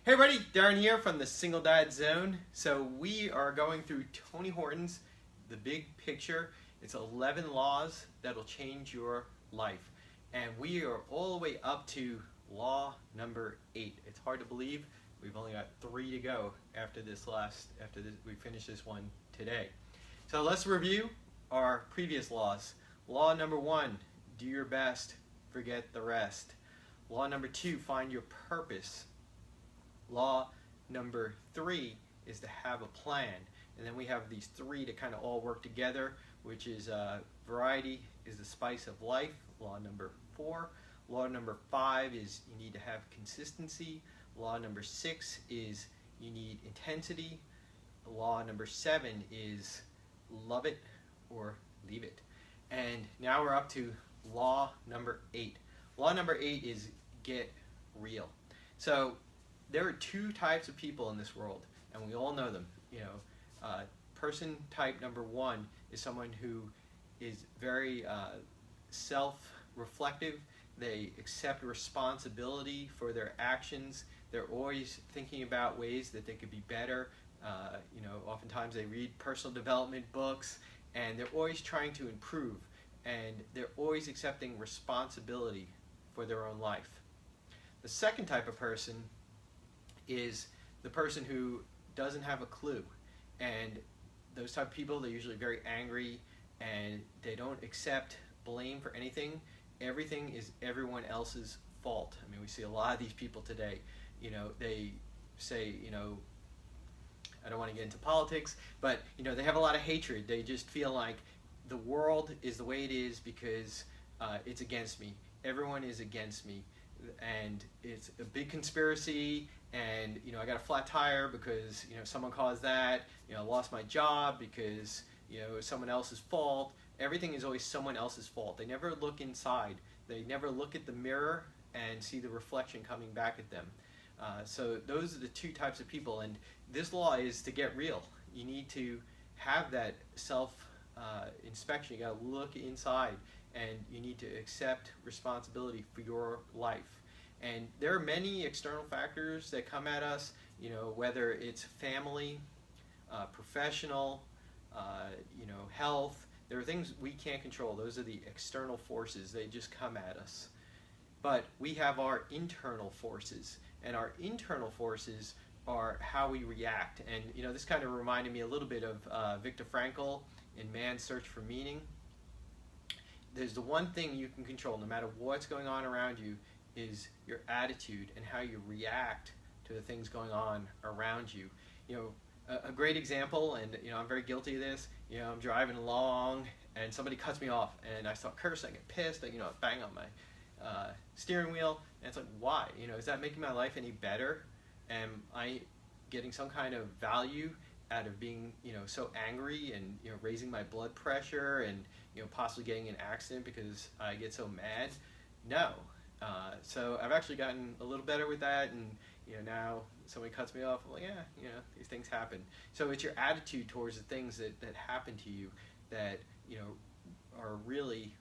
Hey everybody, Darren here from the Single Dad Zone. So we are going through Tony Horton's The Big Picture. It's 11 laws that'll change your life. And we are all the way up to law number 8. It's hard to believe we've only got 3 to go after we finish this one today. So let's review our previous laws. Law number 1, do your best, forget the rest. Law number 2, find your purpose. Law number 3 is to have a plan. And then we have these 3 to kind of all work together, which is variety is the spice of life, law number 4. Law number 5 is you need to have consistency. Law number 6 is you need intensity. Law number 7 is love it or leave it. And now we're up to law number 8. Law number 8 is get real. So there are 2 types of people in this world, and we all know them. Person type number 1 is someone who is very self-reflective. They accept responsibility for their actions. They're always thinking about ways that they could be better. Oftentimes they read personal development books, and they're always trying to improve, and they're always accepting responsibility for their own life. The second type of person is the person who doesn't have a clue, and those type of people, they're usually very angry and they don't accept blame for anything. Everything is everyone else's fault. I mean, we see a lot of these people today. They say, I don't want to get into politics, but they have a lot of hatred. They just feel like the world is the way it is because it's against me. Everyone is against me, and it's a big conspiracy. And I got a flat tire because someone caused that. I lost my job because it's someone else's fault. Everything is always someone else's fault. They never look inside. They never look at the mirror and see the reflection coming back at them. So those are the 2 types of people. And this law is to get real. You need to have that self-inspection. You got to look inside, and you need to accept responsibility for your life. And there are many external factors that come at us, whether it's family, professional, health. There are things we can't control. Those are the external forces. They just come at us. But we have our internal forces, and our internal forces are how we react. And this kind of reminded me a little bit of Viktor Frankl in Man's Search for Meaning. There's the one thing you can control, no matter what's going on around you, is your attitude and how you react to the things going on around you. A great example, and I'm very guilty of this. I'm driving along and somebody cuts me off, and I start cursing, I get pissed, I bang on my steering wheel, and it's like, why? Is that making my life any better? Am I getting some kind of value out of being so angry and raising my blood pressure and possibly getting in an accident because I get so mad? No. So I've actually gotten a little better with that, and now somebody cuts me off, I'm like, yeah, these things happen. So it's your attitude towards the things that happen to you that are really,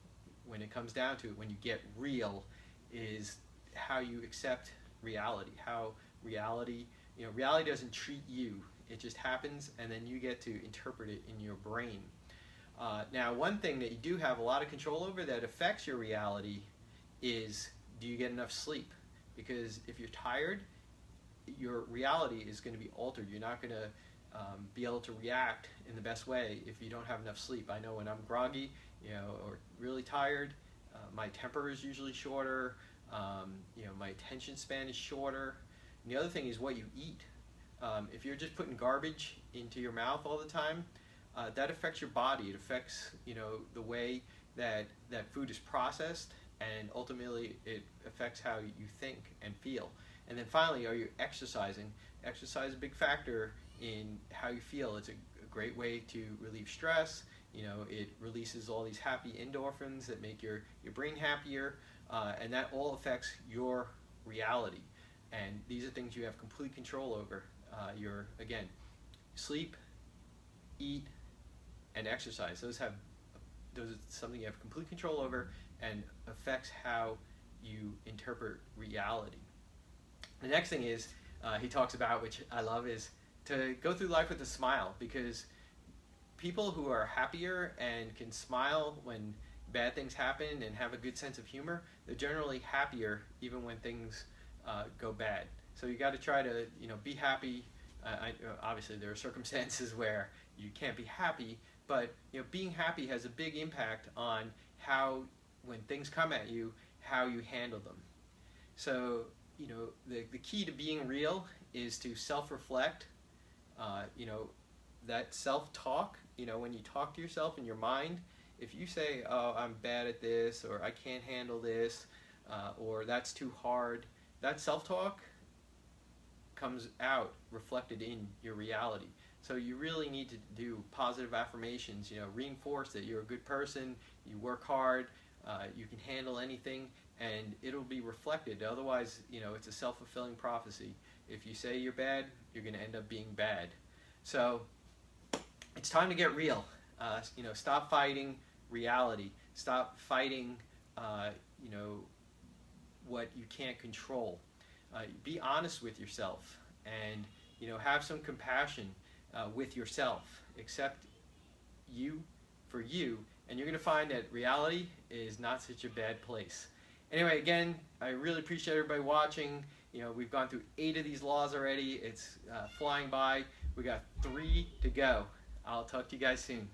when it comes down to it, when you get real, is how you accept reality. How reality doesn't treat you. It just happens, and then you get to interpret it in your brain. Now, one thing that you do have a lot of control over that affects your reality is, do you get enough sleep? Because if you're tired, your reality is going to be altered. You're not going to be able to react in the best way if you don't have enough sleep. I know when I'm groggy, or really tired, my temper is usually shorter. My attention span is shorter. And the other thing is what you eat. If you're just putting garbage into your mouth all the time, that affects your body. It affects the way that food is processed, and ultimately it affects how you think and feel. And then finally, are you exercising? Exercise is a big factor in how you feel. It's a great way to relieve stress. It releases all these happy endorphins that make your brain happier, and that all affects your reality. And these are things you have complete control over. Again, sleep, eat, and exercise. Those are something you have complete control over and affects how you interpret reality. The next thing is he talks about, which I love, is to go through life with a smile, because people who are happier and can smile when bad things happen and have a good sense of humor, they're generally happier even when things go bad. So you got to try to, be happy. Obviously, there are circumstances where you can't be happy, but being happy has a big impact on how, when things come at you, how you handle them. So the key to being real is to self-reflect. That self-talk. When you talk to yourself in your mind, if you say, "Oh, I'm bad at this," or "I can't handle this," or "That's too hard," that self-talk comes out reflected in your reality. So you really need to do positive affirmations, reinforce that you're a good person, you work hard, you can handle anything, and it'll be reflected. Otherwise, it's a self-fulfilling prophecy. If you say you're bad, you're going to end up being bad. So it's time to get real. Stop fighting reality. Stop fighting, what you can't control. Be honest with yourself, and have some compassion with yourself. Accept you for you, and you're going to find that reality is not such a bad place. Anyway, again, I really appreciate everybody watching. We've gone through 8 of these laws already. It's flying by. We got 3 to go. I'll talk to you guys soon.